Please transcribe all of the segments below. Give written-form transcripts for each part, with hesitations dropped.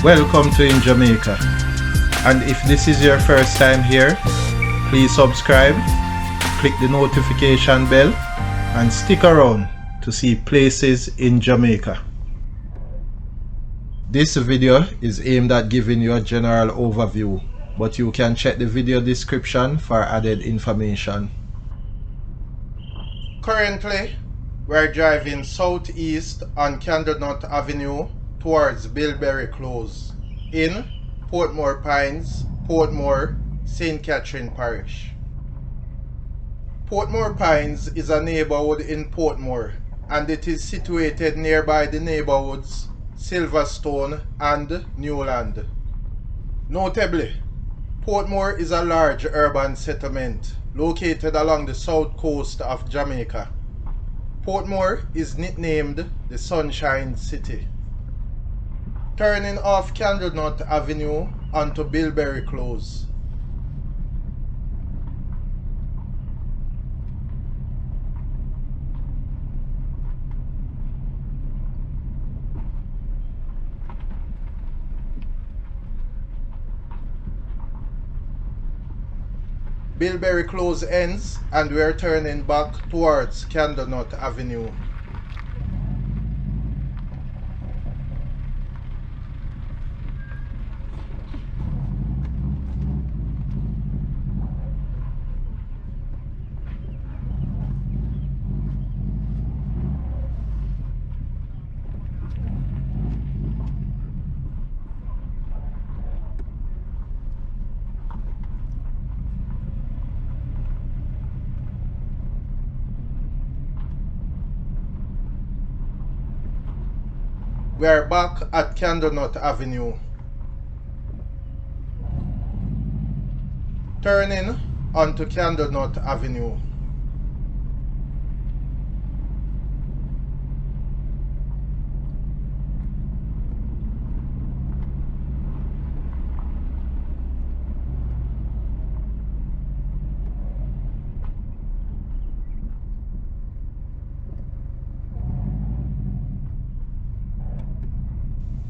Welcome to InJamaica, and if this is your first time here, please subscribe, click the notification bell and stick around to see places in Jamaica. This video is aimed at giving you a general overview, but you can check the video description for added information. Currently, we're driving southeast on Candlenut Avenue towards Bilberry Close in Portmore Pines, Portmore, St. Catherine Parish. Portmore Pines is a neighborhood in Portmore, and it is situated nearby the neighborhoods Silverstone and Newland. Notably, Portmore is a large urban settlement located along the south coast of Jamaica. Portmore is nicknamed the Sunshine City. Turning off Candlenut Avenue onto Bilberry Close. Bilberry Close ends and we are turning back towards Candlenut Avenue. We are back at Candlenut Avenue. Turning onto Candlenut Avenue.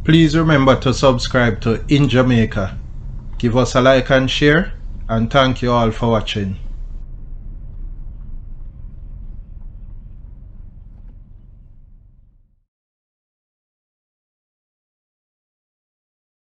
Please remember to subscribe to InJamaica. Give us a like and share, and thank you all for watching.